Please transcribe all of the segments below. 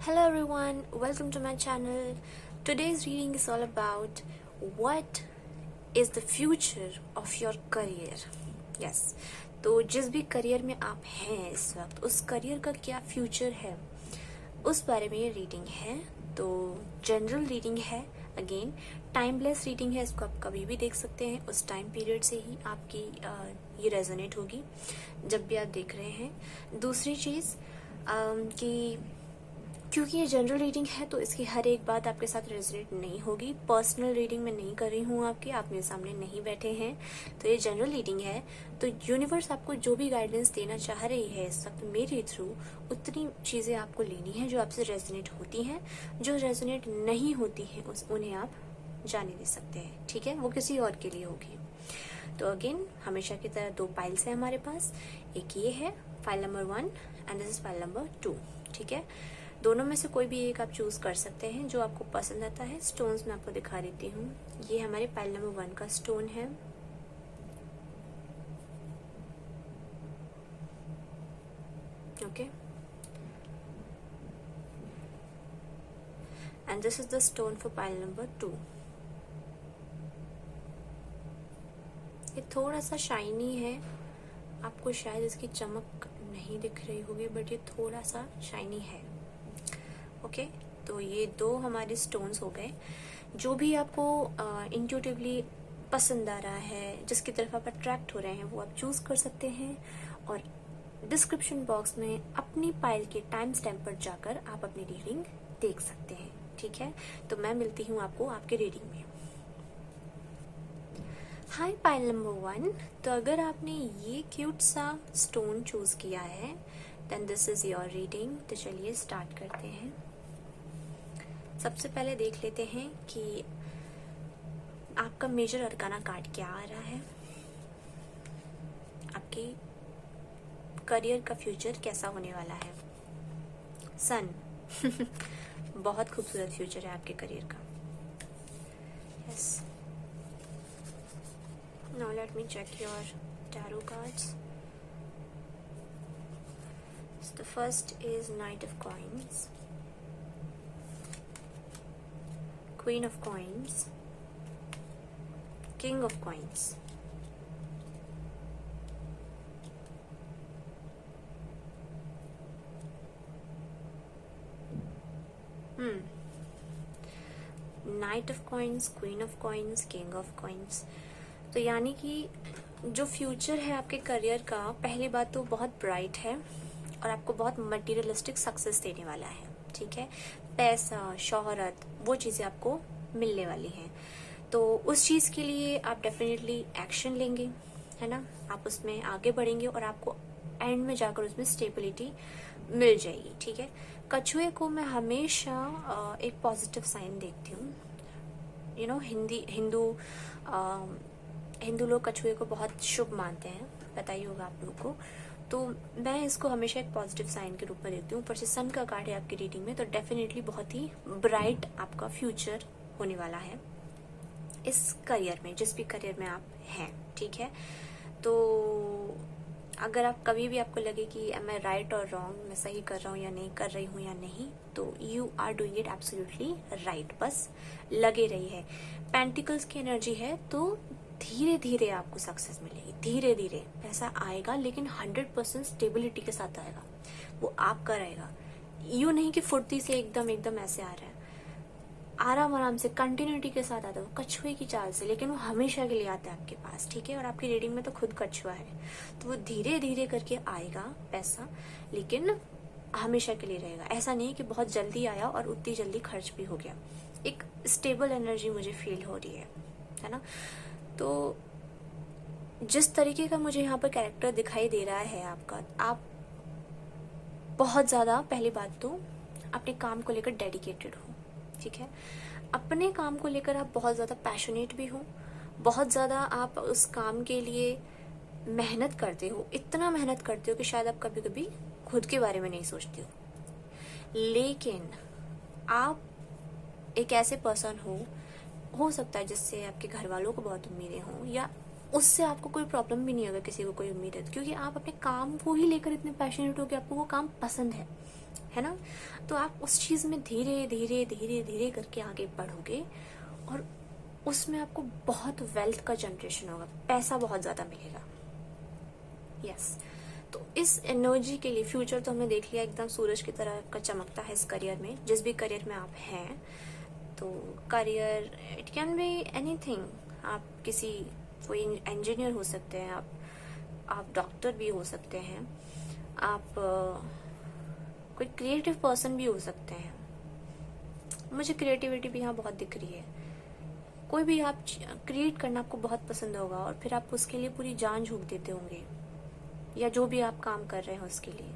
Hello everyone, welcome to my channel. Today's reading is all about what is the future of your career. Yes, तो जिस भी career में आप हैं इस वक्त उस करियर का क्या फ्यूचर है उस बारे में ये रीडिंग है। तो जनरल रीडिंग है, अगेन टाइमलेस रीडिंग है, इसको आप कभी भी देख सकते हैं। उस टाइम पीरियड से ही आपकी ये रेजोनेट होगी जब भी आप देख रहे हैं। दूसरी चीज़ कि क्योंकि ये जनरल रीडिंग है तो इसकी हर एक बात आपके साथ रेजोनेट नहीं होगी। पर्सनल रीडिंग में नहीं कर रही हूँ आपकी, आप मेरे सामने नहीं बैठे हैं, तो ये जनरल रीडिंग है। तो यूनिवर्स आपको जो भी गाइडेंस देना चाह रही है इस वक्त मेरे थ्रू, उतनी चीज़ें आपको लेनी है जो आपसे रेजोनेट होती हैं। जो रेजोनेट नहीं होती हैं उन्हें आप जाने दे सकते हैं, ठीक है, वो किसी और के लिए होगी। तो अगेन हमेशा की तरह दो फाइल्स हैं हमारे पास, एक ये है file number 1 and this is file number 2, ठीक है। दोनों में से कोई भी एक आप चूज कर सकते हैं जो आपको पसंद आता है। स्टोन्स मैं आपको दिखा देती हूँ। ये हमारे फाइल नंबर 1 का स्टोन है, okay, and this is the stone for file number 2। ये थोड़ा सा शाइनी है, आपको शायद इसकी चमक नहीं दिख रही होगी, बट ये थोड़ा सा शाइनी है, ओके। तो ये दो हमारे स्टोन्स हो गए। जो भी आपको इंट्यूटिवली पसंद आ रहा है, जिसकी तरफ आप अट्रैक्ट हो रहे हैं, वो आप चूज कर सकते हैं। और डिस्क्रिप्शन बॉक्स में अपनी पाइल के टाइम स्टैम्प पर जाकर आप अपनी रीडिंग देख सकते हैं, ठीक है। तो मैं मिलती हूँ आपको आपके रीडिंग में। हाय पाइल नंबर 1, तो अगर आपने ये क्यूट सा स्टोन चूज किया है then this is your reading. तो चलिए स्टार्ट करते हैं। सबसे पहले देख लेते हैं कि आपका मेजर अरकाना कार्ड क्या आ रहा है, आपके करियर का फ्यूचर कैसा होने वाला है। सन बहुत खूबसूरत फ्यूचर है आपके करियर का। Yes, now let me check your tarot cards. The first is knight of coins, Queen of Coins, King of Coins, Knight of Coins, Queen of Coins, King of Coins। तो यानी कि जो future है आपके career का, पहली बात तो बहुत ब्राइट है और आपको बहुत मटेरियलिस्टिक सक्सेस देने वाला है, ठीक है। पैसा, शोहरत, वो चीज़ें आपको मिलने वाली हैं। तो उस चीज़ के लिए आप डेफिनेटली एक्शन लेंगे, है ना, आप उसमें आगे बढ़ेंगे और आपको एंड में जाकर उसमें स्टेबिलिटी मिल जाएगी, ठीक है। कछुए को मैं हमेशा एक पॉजिटिव साइन देखती हूँ। यू नो, हिंदू लोग कछुए को बहुत शुभ मानते हैं, पता ही होगा आप लोगों को। तो मैं इसको हमेशा एक पॉजिटिव साइन के रूप में देखती हूँ। ऊपर से सन का कार्ड है आपकी रीडिंग में, तो डेफिनेटली बहुत ही ब्राइट आपका फ्यूचर होने वाला है इस करियर में, जिस भी करियर में आप हैं, ठीक है। तो अगर आप कभी भी आपको लगे कि मैं राइट और रॉन्ग, मैं सही कर रहा हूँ या नहीं कर रही हूँ या नहीं, तो you are doing it absolutely right, बस लगे रही है। पेंटिकल्स की एनर्जी है, तो धीरे धीरे आपको सक्सेस मिलेगी, धीरे धीरे पैसा आएगा, लेकिन 100% स्टेबिलिटी के साथ आएगा, वो आपका रहेगा। यूं नहीं कि फुर्ती से एकदम ऐसे आ रहा है, आराम आराम से कंटिन्यूटी के साथ आता है, वो कछुए की चाल से, लेकिन वो हमेशा के लिए आता है आपके पास, ठीक है। और आपकी रीडिंग में तो खुद कछुआ है, तो वो धीरे धीरे करके आएगा पैसा, लेकिन हमेशा के लिए रहेगा। ऐसा नहीं कि बहुत जल्दी आया और उतनी जल्दी खर्च भी हो गया। एक स्टेबल एनर्जी मुझे फील हो रही है ना। तो जिस तरीके का मुझे यहाँ पर कैरेक्टर दिखाई दे रहा है आपका, आप बहुत ज़्यादा, पहली बात तो अपने काम को लेकर डेडिकेटेड हो, ठीक है। अपने काम को लेकर आप बहुत ज़्यादा पैशनेट भी हो, बहुत ज़्यादा आप उस काम के लिए मेहनत करते हो, इतना मेहनत करते हो कि शायद आप कभी कभी खुद के बारे में नहीं सोचते हो। लेकिन आप एक ऐसे पर्सन हो सकता है जिससे आपके घर वालों को बहुत उम्मीदें हों, या उससे आपको कोई प्रॉब्लम भी नहीं अगर किसी को कोई उम्मीद है, क्योंकि आप अपने काम को ही लेकर इतने पैशनेट हो कि आपको वो काम पसंद है है ना। तो आप उस चीज़ में धीरे धीरे धीरे धीरे करके आगे बढ़ोगे और उसमें आपको बहुत वेल्थ का जनरेशन होगा, पैसा बहुत ज़्यादा मिलेगा। यस तो इस एनर्जी के लिए फ्यूचर तो हमने देख लिया एकदम सूरज की तरह का चमकता है इस करियर में, जिस भी करियर में आप हैं। तो career it can be anything, आप किसी कोई इंजीनियर हो सकते हैं, आप डॉक्टर भी हो सकते हैं, आप कोई क्रिएटिव पर्सन भी हो सकते हैं। मुझे क्रिएटिविटी भी यहाँ बहुत दिख रही है। कोई भी आप क्रिएट करना आपको बहुत पसंद होगा और फिर आप उसके लिए पूरी जान झोंक देते होंगे, या जो भी आप काम कर रहे हैं उसके लिए,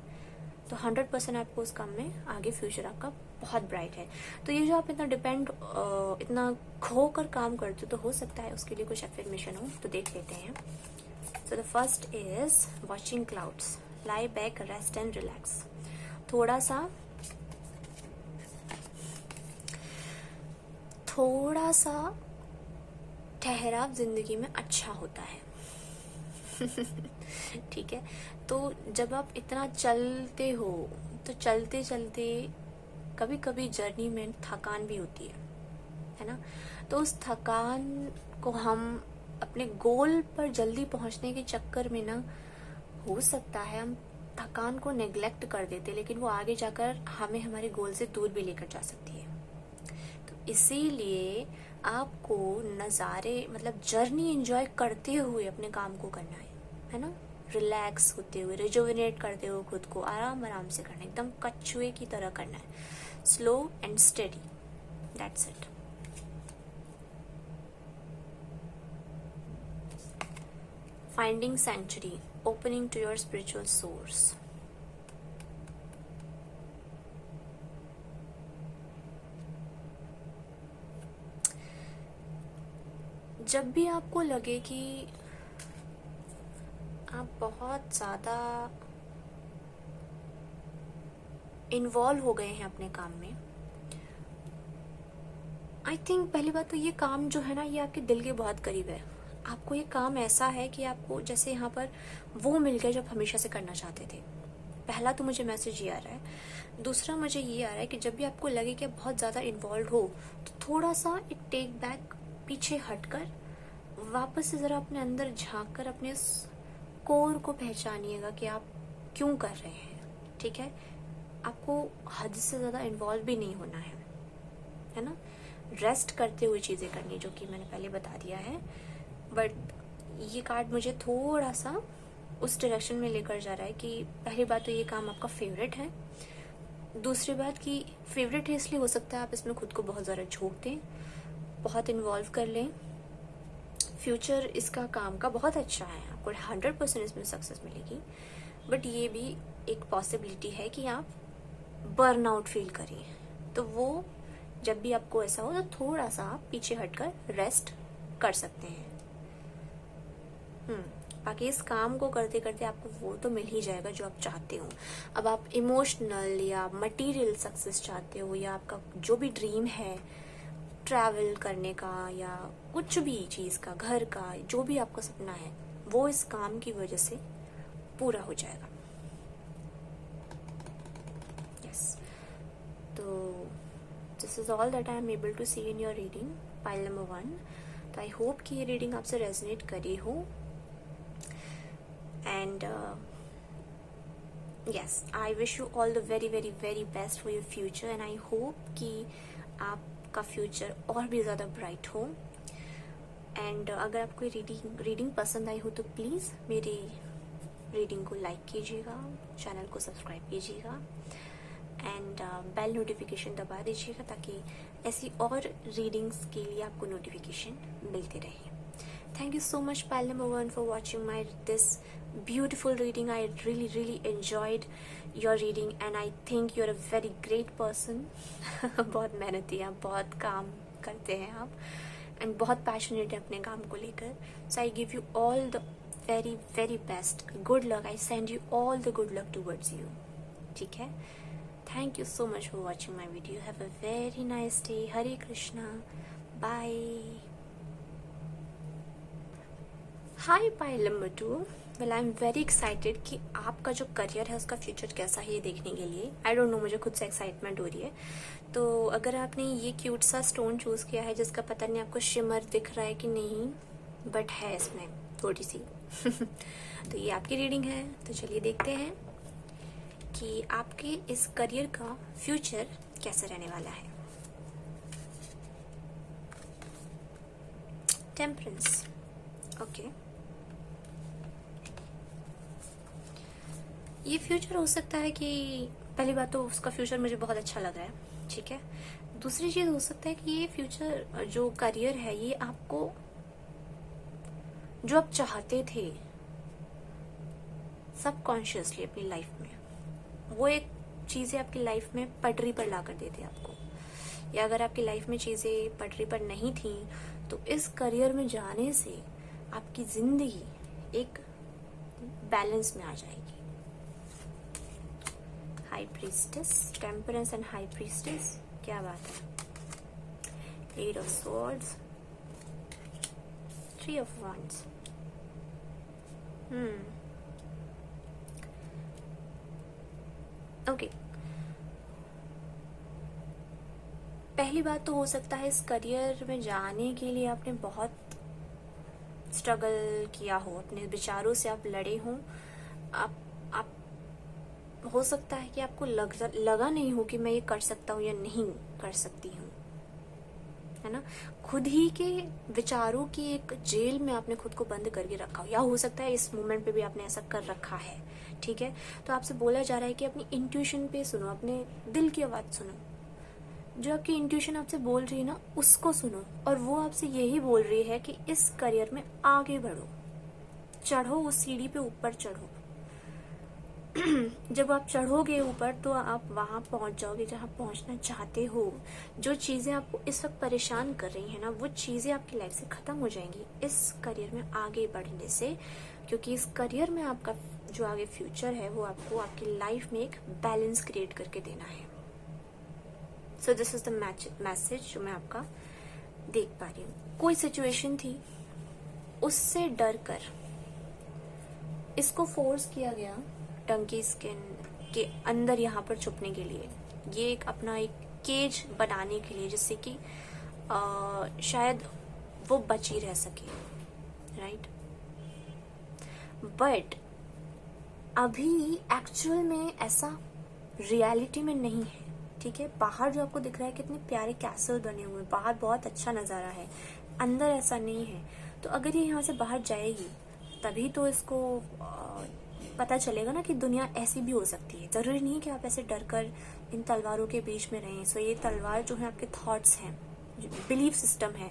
तो 100% आपको उस काम में आगे फ्यूचर आपका बहुत ब्राइट है। तो ये जो आप इतना खो कर काम करते हो, तो हो सकता है उसके लिए कुछ एफर्मेशन हो, तो देख लेते हैं। So the first is watching clouds, lie back, rest and relax. थोड़ा सा ठहराव जिंदगी में अच्छा होता है। ठीक है, तो जब आप इतना चलते हो तो चलते चलते कभी कभी जर्नी में थकान भी होती है ना। तो उस थकान को हम अपने गोल पर जल्दी पहुंचने के चक्कर में ना, हो सकता है हम थकान को नेग्लेक्ट कर देते, लेकिन वो आगे जाकर हमें हमारे गोल से दूर भी लेकर जा सकती है। तो इसीलिए आपको नज़ारे मतलब जर्नी एंजॉय करते हुए अपने काम को करना है ना। रिलैक्स होते हुए, रिजुविनेट करते हुए खुद को आराम आराम से करना है, एकदम कछुए की तरह करना है, slow and steady, that's it. Finding sanctuary, opening to your spiritual source. जब भी आपको लगे कि आप बहुत ज़्यादा इन्वॉल्व हो गए हैं अपने काम में, आई थिंक पहली बात तो ये काम जो है ना, ये आपके दिल के बहुत करीब है। आपको ये काम ऐसा है कि आपको जैसे यहाँ पर वो मिल गया जो आप हमेशा से करना चाहते थे। पहला तो मुझे मैसेज ये आ रहा है। दूसरा मुझे ये आ रहा है कि जब भी आपको लगे कि आप बहुत ज़्यादा इन्वॉल्व हो, तो थोड़ा सा एक टेक बैक, पीछे हटकर वापस से ज़रा अपने अंदर झांक कर अपने कोर को पहचानिएगा कि आप क्यों कर रहे हैं। ठीक है, आपको हद से ज़्यादा इन्वॉल्व भी नहीं होना है ना। रेस्ट करते हुए चीज़ें करनी, जो कि मैंने पहले बता दिया है। बट ये कार्ड मुझे थोड़ा सा उस डायरेक्शन में लेकर जा रहा है कि पहली बात तो ये काम आपका फेवरेट है। दूसरी बात कि फेवरेट है इसलिए हो सकता है आप इसमें खुद को बहुत ज़्यादा झोंक दें, बहुत इन्वॉल्व कर लें। फ्यूचर इसका काम का बहुत अच्छा है, आपको 100% इसमें सक्सेस मिलेगी। बट ये भी एक पॉसिबिलिटी है कि आप बर्नआउट फील करिए, तो वो जब भी आपको ऐसा हो तो थोड़ा सा आप पीछे हटकर रेस्ट कर सकते हैं। बाकी इस काम को करते करते आपको वो तो मिल ही जाएगा जो आप चाहते हो। अब आप इमोशनल या मटेरियल सक्सेस चाहते हो, या आपका जो भी ड्रीम है ट्रैवल करने का या कुछ भी चीज़ का, घर का, जो भी आपका सपना है, वो इस काम की वजह से पूरा हो जाएगा। यस, तो this is all that I am able to see in your reading, pile number 1। तो आई होप कि ये रीडिंग आपसे रेजोनेट करी हो। And yes, I wish you all the very very very best for your future, and I hope कि आपका future और भी ज़्यादा ब्राइट हो। एंड अगर आपको रीडिंग पसंद आई हो तो प्लीज़ मेरी रीडिंग को लाइक कीजिएगा, चैनल को सब्सक्राइब कीजिएगा, एंड बेल नोटिफिकेशन दबा दीजिएगा ताकि ऐसी और रीडिंग्स के लिए आपको नोटिफिकेशन मिलती रहे। Thank you so much, pile number 1, for watching this beautiful reading. I really enjoyed your reading, and I think you're a very great person. बहुत मेहनती हैं, बहुत काम करते हैं आप, and बहुत passionate हैं अपने काम को लेकर. So I give you all the very very best. Good luck. I send you all the good luck towards you. ठीक है? Thank you so much for watching my video. Have a very nice day. Hare Krishna. Bye. Hi, pile number 2. Well I am very excited कि आपका जो career है उसका future कैसा है ये देखने के लिए। आई डोंट नो, मुझे खुद से एक्साइटमेंट हो रही है। तो अगर आपने ये क्यूट सा स्टोन चूज किया है जिसका पता नहीं आपको शिमर दिख रहा है कि नहीं, बट है इसमें थोड़ी सी तो ये आपकी रीडिंग है। तो चलिए देखते हैं कि आपके इस करियर का फ्यूचर कैसा रहने वाला है। Temperance, okay. ये फ्यूचर हो सकता है कि पहली बात तो उसका फ्यूचर मुझे बहुत अच्छा लग रहा है, ठीक है। दूसरी चीज हो सकता है कि ये फ्यूचर जो करियर है ये आपको जो आप चाहते थे सबकॉन्शियसली अपनी लाइफ में, वो एक चीजें आपकी लाइफ में पटरी पर ला कर देते आपको। या अगर आपकी लाइफ में चीजें पटरी पर नहीं थी तो इस करियर में जाने से आपकी जिंदगी एक बैलेंस में आ जाएगी। High priestess, temperance and high priestess, क्या बात है। 8 of swords, 3 of wands। Okay. पहली बात तो हो सकता है इस करियर में जाने के लिए आपने बहुत स्ट्रगल किया हो, अपने विचारों से आप लड़े हो। आप हो सकता है कि आपको लगा नहीं हो कि मैं ये कर सकता हूँ या नहीं कर सकती हूँ, है ना। खुद ही के विचारों की एक जेल में आपने खुद को बंद करके रखा हो, या हो सकता है इस मोमेंट पे भी आपने ऐसा कर रखा है, ठीक है। तो आपसे बोला जा रहा है कि अपनी इंट्यूशन पे सुनो, अपने दिल की आवाज सुनो। जो आपकी इंट्यूशन आपसे बोल रही है ना उसको सुनो, और वो आपसे यही बोल रही है कि इस करियर में आगे बढ़ो, चढ़ो, उस सीढ़ी पे ऊपर चढ़ो। जब आप चढ़ोगे ऊपर तो आप वहां पहुंच जाओगे जहां पहुंचना चाहते हो। जो चीजें आपको इस वक्त परेशान कर रही है ना वो चीजें आपकी लाइफ से खत्म हो जाएंगी इस करियर में आगे बढ़ने से, क्योंकि इस करियर में आपका जो आगे फ्यूचर है वो आपको आपकी लाइफ में एक बैलेंस क्रिएट करके देना है। So this is the message जो मैं आपका देख पा रही हूँ। कोई सिचुएशन थी, उससे डर कर इसको फोर्स किया गया टंकी स्किन के अंदर यहाँ पर छुपने के लिए, ये एक अपना एक केज बनाने के लिए, जिससे कि शायद वो बची रह सके, राइट। बट अभी एक्चुअल में ऐसा रियलिटी में नहीं है, ठीक है। बाहर जो आपको दिख रहा है कितने प्यारे कैसल बने हुए हैं, बाहर बहुत अच्छा नजारा है, अंदर ऐसा नहीं है। तो अगर ये यहाँ से बाहर जाएगी तभी तो इसको पता चलेगा ना कि दुनिया ऐसी भी हो सकती है। जरूरी नहीं है कि आप ऐसे डर कर इन तलवारों के बीच में रहें। सो ये तलवार जो है आपके थॉट्स हैं, जो बिलीफ सिस्टम है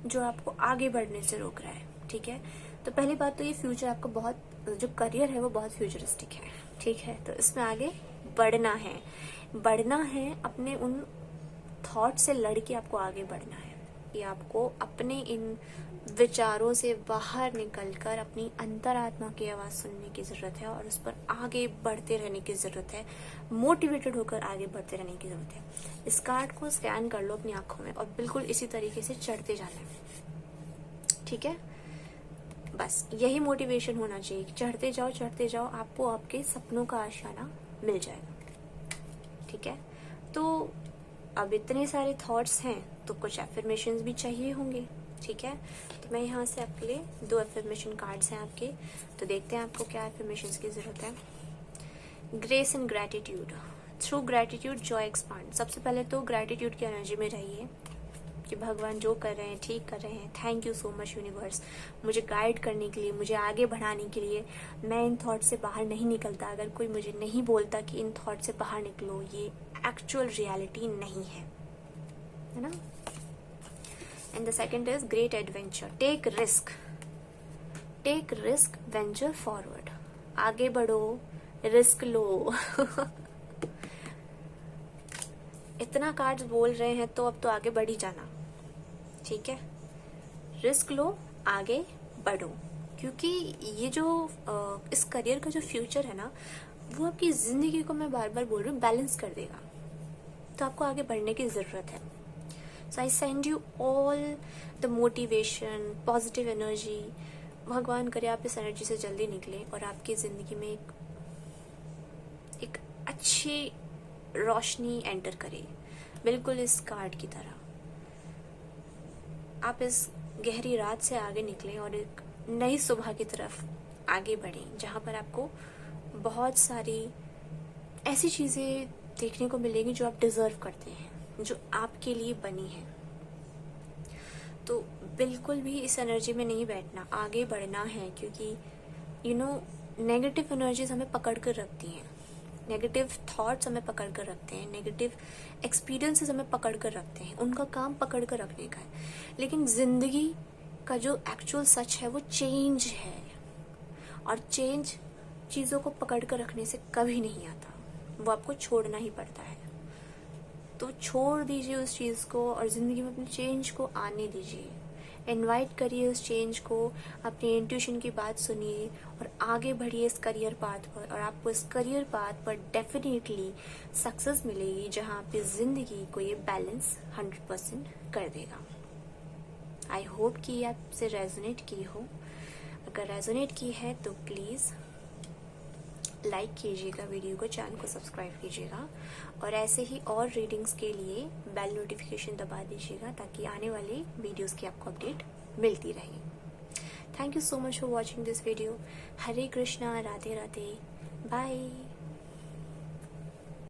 जो आपको आगे बढ़ने से रोक रहा है, ठीक है। तो पहली बात तो ये फ्यूचर आपका बहुत, जो करियर है वो बहुत फ्यूचरिस्टिक है, ठीक है। तो इसमें आगे बढ़ना है, अपने उन थॉट से लड़के आपको आगे बढ़ना है। ये आपको अपने इन विचारों से बाहर निकलकर अपनी अंतरात्मा की आवाज सुनने की जरूरत है और उस पर आगे बढ़ते रहने की जरूरत है, मोटिवेटेड होकर आगे बढ़ते रहने की जरूरत है। इस कार्ड को स्कैन कर लो अपनी आंखों में और बिल्कुल इसी तरीके से चढ़ते जाना है, ठीक है। बस यही मोटिवेशन होना चाहिए, चढ़ते जाओ, आपको आपके सपनों का आशियाना मिल जाएगा, ठीक है। तो अब इतने सारे थॉट्स हैं तो कुछ एफर्मेशंस भी चाहिए होंगे, ठीक है। तो मैं यहाँ से आपके लिए 2 एफर्मेशन कार्ड्स हैं आपके, तो देखते हैं आपको क्या एफर्मेशंस की जरूरत है। Grace and gratitude, through gratitude Joy expand. सबसे पहले तो ग्रैटिट्यूड की एनर्जी में रहिए कि भगवान जो कर रहे हैं ठीक कर रहे हैं। Thank you so much universe, मुझे गाइड करने के लिए, मुझे आगे बढ़ाने के लिए। मैं इन थॉट से बाहर नहीं निकलता अगर कोई मुझे नहीं बोलता कि इन थॉट से बाहर निकलो, ये एक्चुअल रियलिटी नहीं है ना। And the second is great adventure, take risk, venture forward. आगे बढ़ो, रिस्क लो। इतना कार्ड्स बोल रहे हैं तो अब तो आगे बढ़ ही जाना, ठीक है। रिस्क लो, आगे बढ़ो, क्योंकि ये जो इस करियर का जो फ्यूचर है ना वो आपकी जिंदगी को, मैं बार बार बोल रही हूँ, बैलेंस कर देगा। तो आपको आगे बढ़ने की जरूरत है। So I send you all the motivation, positive energy भगवान करे आप इस एनर्जी से जल्दी निकलें और आपकी ज़िंदगी में एक अच्छी रोशनी एंटर करे, बिल्कुल इस कार्ड की तरह। आप इस गहरी रात से आगे निकलें और एक नई सुबह की तरफ आगे बढ़ें, जहाँ पर आपको बहुत सारी ऐसी चीज़ें देखने को मिलेंगी जो आप डिज़र्व करते हैं, जो आपके लिए बनी है। तो बिल्कुल भी इस एनर्जी में नहीं बैठना, आगे बढ़ना है, क्योंकि नेगेटिव एनर्जीज हमें पकड़ कर रखती हैं, नेगेटिव थॉट्स हमें पकड़ कर रखते हैं, नेगेटिव एक्सपीरियंसेस हमें पकड़ कर रखते हैं। उनका काम पकड़ कर रखने का है, लेकिन ज़िंदगी का जो एक्चुअल सच है वो चेंज है, और चेंज चीज़ों को पकड़ कर रखने से कभी नहीं आता, वो आपको छोड़ना ही पड़ता है। तो छोड़ दीजिए उस चीज़ को और ज़िंदगी में अपने चेंज को आने दीजिए, इनवाइट करिए उस चेंज को, अपनी इंट्यूशन की बात सुनिए और आगे बढ़िए इस करियर पाथ पर। और आपको इस करियर पाथ पर डेफिनेटली सक्सेस मिलेगी, जहां आपकी ज़िंदगी को ये बैलेंस 100% कर देगा। आई होप कि ये आपसे रेजोनेट की हो। अगर रेजोनेट की है तो प्लीज़ लाइक कीजिएगा वीडियो को, चैनल को सब्सक्राइब कीजिएगा, और ऐसे ही और रीडिंग्स के लिए बेल नोटिफिकेशन दबा दीजिएगा, ताकि आने वाले वीडियोस की आपको अपडेट मिलती रहे। Thank you so much for watching this video. Hare Krishna, Radhe Radhe, bye.